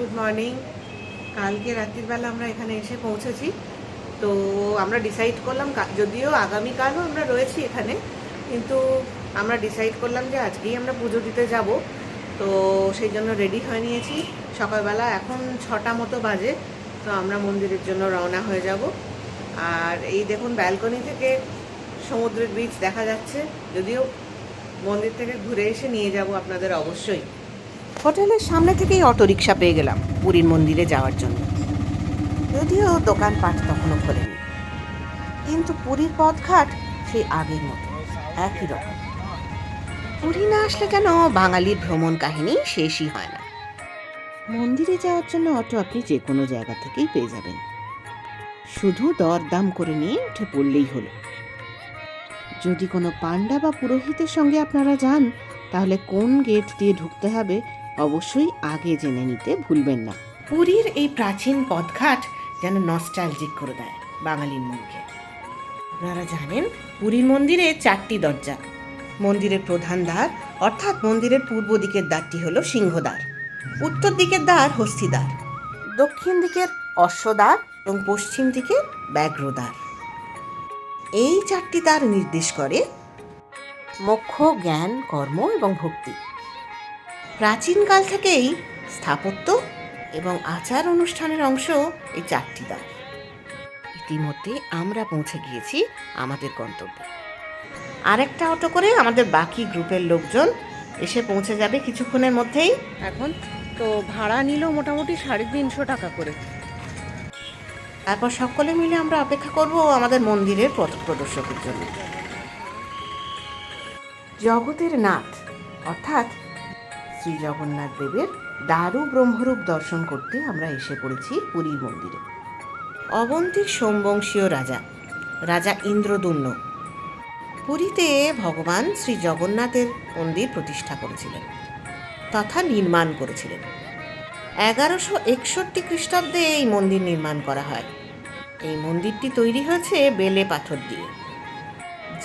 Good morning. কালকে রাত্রির বেলা আমরা এখানে এসে পৌঁছেছি। তো আমরা ডিসাইড করলাম, যদিও আগামীকালও আমরা রয়েছি এখানে, কিন্তু আমরা ডিসাইড করলাম যে আজকেই আমরা পুজো দিতে যাব। তো সেই জন্য রেডি হয়ে নিয়েছি। সকালবেলা এখন 6টা মতো বাজে। তো আমরা মন্দিরের জন্য রওনা হয়ে যাব। আর এই দেখুন, ব্যালকনি থেকে সমুদ্রের বিচ দেখা যাচ্ছে। যদিও মন্দির থেকে ঘুরে এসে নিয়ে যাব আপনাদের অবশ্যই। হোটেলের সামনে থেকেই অটোরিকশা পেয়ে গেলাম পুরীর মন্দিরে যাওয়ার জন্য। যদিও দোকানপাট তখনও খোলেনি, কিন্তু পুরীর পথঘাট সেই আগের মতো একই রকম। পুরী না আসলে কেন বাঙালির ভ্রমণ কাহিনী শেষই হয় না। মন্দিরে যাওয়ার জন্য অটো আপনি যে কোনো জায়গা থেকেই পেয়ে যাবেন, শুধু দরদাম করে নিয়ে উঠে পড়লেই হলো। যদি কোনো পান্ডা বা পুরোহিতের সঙ্গে আপনারা যান, তাহলে কোন গেট দিয়ে ঢুকতে হবে অবশ্যই আগে জেনে নিতে ভুলবেন না। পুরীর এই প্রাচীন পথঘাট যেন নস্টালজিক করে দেয় বাঙালির মনকে। আপনারা জানেন, পুরীর মন্দিরে 4টি দরজা। মন্দিরের প্রধান দ্বার অর্থাৎ মন্দিরের পূর্ব দিকের দ্বারটি হলো সিংহদ্বার, উত্তর দিকের দ্বার হস্তিদ্বার, দক্ষিণ দিকের অশ্বদ্বার এবং পশ্চিম দিকের ব্যাঘ্রদ্বার। এই 4টি দ্বার নির্দেশ করে মোক্ষ, জ্ঞান, কর্ম এবং ভক্তি। প্রাচীনকাল থেকেই স্থাপত্য এবং আচার অনুষ্ঠানের অংশ এই 4টি দ্বার। ইতিমধ্যে আমরা পৌঁছে গিয়েছি আমাদের গন্তব্যে। আরেকটা অটো করে আমাদের বাকি গ্রুপের লোকজন এসে পৌঁছে যাবে কিছুক্ষণের মধ্যেই। এখন তো ভাড়া নিল মোটামুটি 350 টাকা করে। তারপর সকলে মিলে আমরা অপেক্ষা করব আমাদের মন্দিরের পথ প্রদর্শকের জন্য। জগতের নাথ অর্থাৎ শ্রী জগন্নাথ দেবের দারু ব্রহ্মরূপ দর্শন করতে আমরা এসে পড়েছি পুরীর মন্দিরে। অবন্তীর সোমবংশীয় রাজা ইন্দ্রদুম্ন পুরীতে ভগবান শ্রী জগন্নাথের মন্দির প্রতিষ্ঠা করেছিলেন তথা নির্মাণ করেছিলেন। 1161 খ্রিস্টাব্দে এই মন্দির নির্মাণ করা হয়। এই মন্দিরটি তৈরি হয়েছে বেলে পাথর দিয়ে।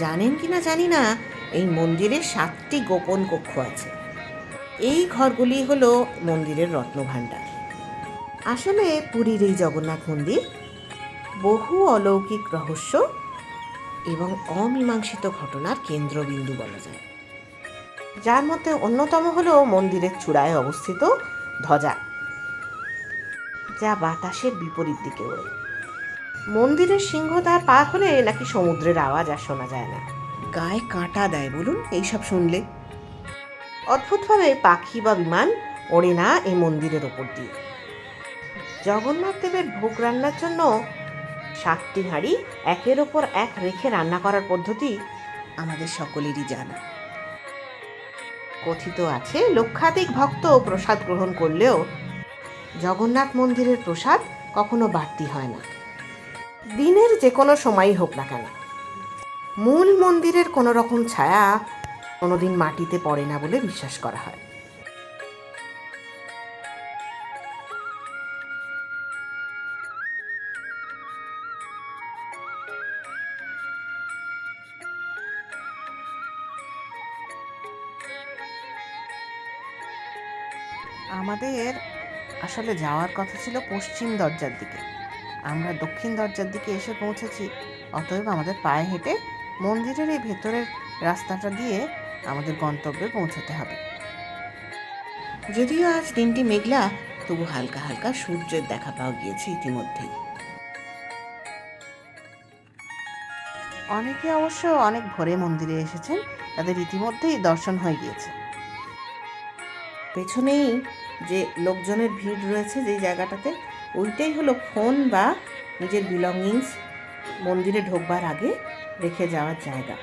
জানেন কিনা জানি না, এই মন্দিরে 7টি গোপন কক্ষ আছে। এই ঘরগুলি হলো মন্দিরের রত্নভাণ্ডার। আসলে পুরীর এই জগন্নাথ মন্দির বহু অলৌকিক রহস্য এবং অমীমাংসিত ঘটনার কেন্দ্রবিন্দু বলা যায়, যার মধ্যে অন্যতম হলো মন্দিরের চূড়ায় অবস্থিত ধ্বজা, যা বাতাসের বিপরীত দিকে ওড়ে। মন্দিরের সিংহদ্বার পার হলে নাকি সমুদ্রের আওয়াজ আর শোনা যায় না। গায়ে কাঁটা দেয় বলুন এইসব শুনলে। অদ্ভুতভাবে পাখি বা বিমান ওড়ে না এই মন্দিরের ওপর দিয়ে। জগন্নাথ দেবের ভোগ রান্নার জন্য 7টি হাঁড়ি একের ওপর এক রেখে রান্না করার পদ্ধতি আমাদের সকলেরই জানা। কথিত আছে, লক্ষাধিক ভক্ত প্রসাদ গ্রহণ করলেও জগন্নাথ মন্দিরের প্রসাদ কখনো বাড়তি হয় না, দিনের যে কোনো সময়ই হোক না কেন। মূল মন্দিরের কোনো রকম ছায়া কোনোদিন মাটিতে পড়ে না বলে বিশ্বাস করা হয়। আমাদের আসলে যাওয়ার কথা ছিল পশ্চিম দরজার দিকে, আমরা দক্ষিণ দরজার দিকে এসে পৌঁছেছি। অতএব আমাদের পায়ে হেঁটে মন্দিরের এই ভেতরের রাস্তাটা দিয়ে আমাদের গন্তব্যে পৌঁছতে হবে। যদিও আজ দিনটি মেঘলা, তবু হালকা হালকা সূর্যের দেখা পাওয়া গিয়েছে ইতিমধ্যেই। অনেকে অবশ্য অনেক ভোরে মন্দিরে এসেছেন, তাদের ইতিমধ্যেই দর্শন হয়ে গিয়েছে। পেছনেই যে লোকজনের ভিড় রয়েছে যে জায়গাটাতে, ওইটাই হলো ফোন বা নিজের বিলঙ্গিংস মন্দিরে ঢোকবার আগে রেখে যাওয়ার জায়গা।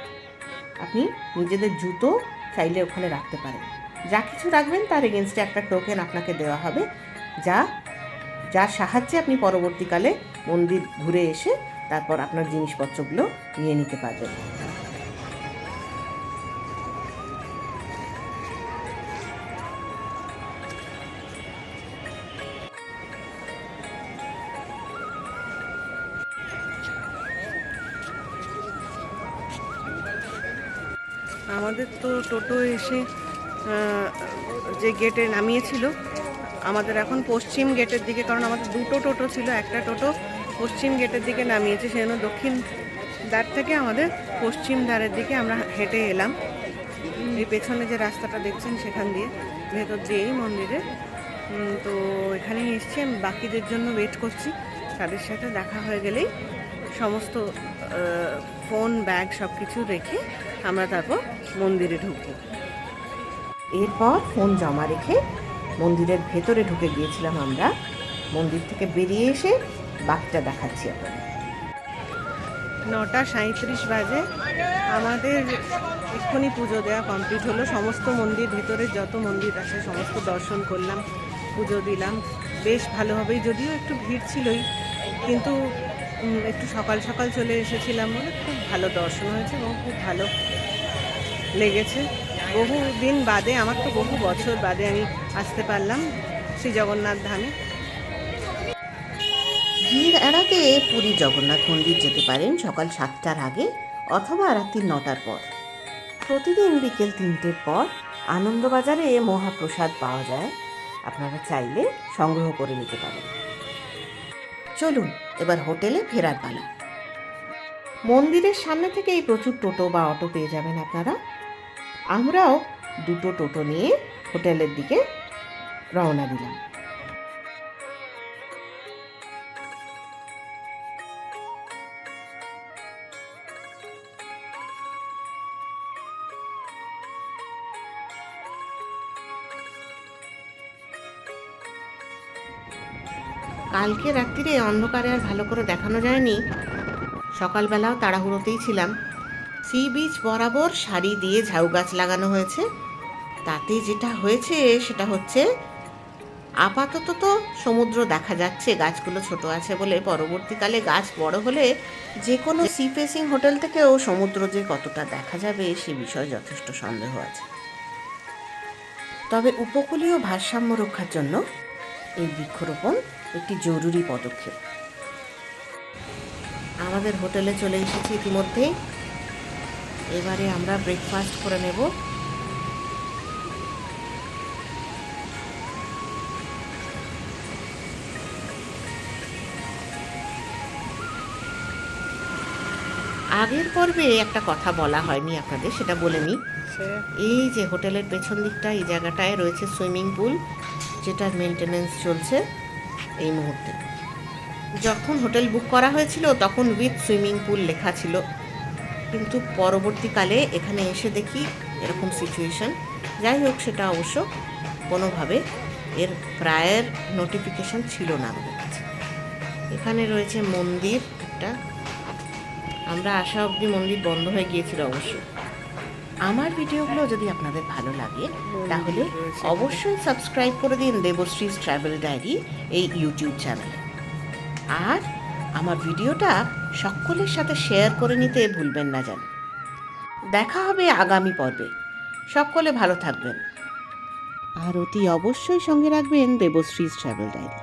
আপনি নিজেদের জুতো চাইলে ওখানে রাখতে পারেন। যা কিছু রাখবেন তার এগেনস্টে একটা টোকেন আপনাকে দেওয়া হবে, যার সাহায্যে আপনি পরবর্তীকালে মন্দির ঘুরে এসে তারপর আপনার জিনিসপত্রগুলো নিয়ে নিতে পারবেন। আমাদের তো টোটো এসে যে গেটে নামিয়েছিল, আমাদের এখন পশ্চিম গেটের দিকে, কারণ আমাদের দুটো টোটো ছিল, একটা টোটো পশ্চিম গেটের দিকে নামিয়েছে, সেজন্য দক্ষিণ দ্বার থেকে আমাদের পশ্চিম দ্বারের দিকে আমরা হেঁটে এলাম। এই পেছনে যে রাস্তাটা দেখছেন সেখান দিয়ে ভেতর দিয়েই মন্দিরে। তো এখানেই এসছি, আমি বাকিদের জন্য ওয়েট করছি। তাদের সাথে দেখা হয়ে গেলেই সমস্ত ফোন ব্যাগ সব কিছু রেখে আমরা তারপর মন্দিরে ঢুকবো। এরপর ফোন জমা রেখে মন্দিরের ভেতরে ঢুকে গিয়েছিলাম আমরা। মন্দির থেকে বেরিয়ে এসে বাকিটা দেখাচ্ছি আপনাদের। 9:37 বাজে, আমাদের এক্ষুনি পুজো দেওয়া কমপ্লিট হলো। সমস্ত মন্দির, ভেতরে যত মন্দির আছে সমস্ত দর্শন করলাম, পুজো দিলাম বেশ ভালোভাবেই। যদিও একটু ভিড় ছিলই, কিন্তু একটু সকাল সকাল চলে এসেছিলাম বলে খুব ভালো দর্শন হয়েছে এবং খুব ভালো লেগেছে। বহু দিন বাদে, আমার তো বহু বছর বাদে আমি আসতে পারলাম শ্রী জগন্নাথ ধামে। ভিড় এড়াতে পুরী জগন্নাথ মন্দির যেতে পারেন সকাল 7টার আগে অথবা রাত্রি 9টার পর। প্রতিদিন বিকেল 3টের পর আনন্দবাজারে মহাপ্রসাদ পাওয়া যায়, আপনারা চাইলে সংগ্রহ করে নিতে পারেন। চলুন এবার হোটেলে ফেরার পালা। মন্দিরের সামনে থেকেই প্রচুর টোটো বা অটো পেয়ে যাবেন আপনারা। আমরাও দুটো টোটো নিয়ে হোটেলের দিকে রওনা দিলাম। কালকে রাত্রিরে অন্ধকারে আর ভালো করে দেখানো যায়নি, সকালবেলাও তাড়াহুড়োতেই ছিলাম। সি বিচ বরাবর সারি দিয়ে ঝাউ গাছ লাগানো হয়েছে। তাতে যেটা হয়েছে সেটা হচ্ছে, আপাতত তো সমুদ্র দেখা যাচ্ছে, গাছগুলো ছোট আছে বলে। পরবর্তীকালে গাছ বড় হলে যে কোনো সি ফেসিং হোটেল থেকেও সমুদ্র যে কতটা দেখা যাবে সে বিষয়ে যথেষ্ট সন্দেহ আছে। তবে উপকূলীয় ভারসাম্য রক্ষার জন্য এই বৃক্ষরোপণ একটি জরুরি পদক্ষেপ। আমাদের হোটেলে চলে এসেছি ইতিমধ্যেই। এবারে আমরা ব্রেকফাস্ট করে নেব। আগের পর্বে একটা কথা বলা হয়নি আপনাদের, সেটা বলে নিই। এই যে হোটেলের পেছন দিকটা, এই জায়গাটায় রয়েছে সুইমিং পুল, যেটার মেনটেনেন্স চলছে এই মুহূর্তে। যখন হোটেল বুক করা হয়েছিল তখন উইথ সুইমিং পুল লেখা ছিল, কিন্তু পরবর্তীকালে এখানে এসে দেখি এরকম সিচুয়েশন। যাই হোক, সেটা অবশ্য কোনোভাবে এর প্রায়ের নোটিফিকেশন ছিল না আমাদের কাছে। এখানে রয়েছে মন্দির একটা, আমরা আসা অবধি মন্দির বন্ধ হয়ে গিয়েছিল অবশ্য। আমার ভিডিওগুলো যদি আপনাদের ভালো লাগে তাহলে অবশ্যই সাবস্ক্রাইব করে দিন দেবশ্রীস ট্রাভেল ডায়েরি এই ইউটিউব চ্যানেলে। আর আমার ভিডিওটা সকলের সাথে শেয়ার করে নিতে ভুলবেন না যেন। দেখা হবে আগামী পর্বে। সকলে ভালো থাকবেন আর অতি অবশ্যই সঙ্গে রাখবেন দেবশ্রীস ট্রাভেল ডায়েরি।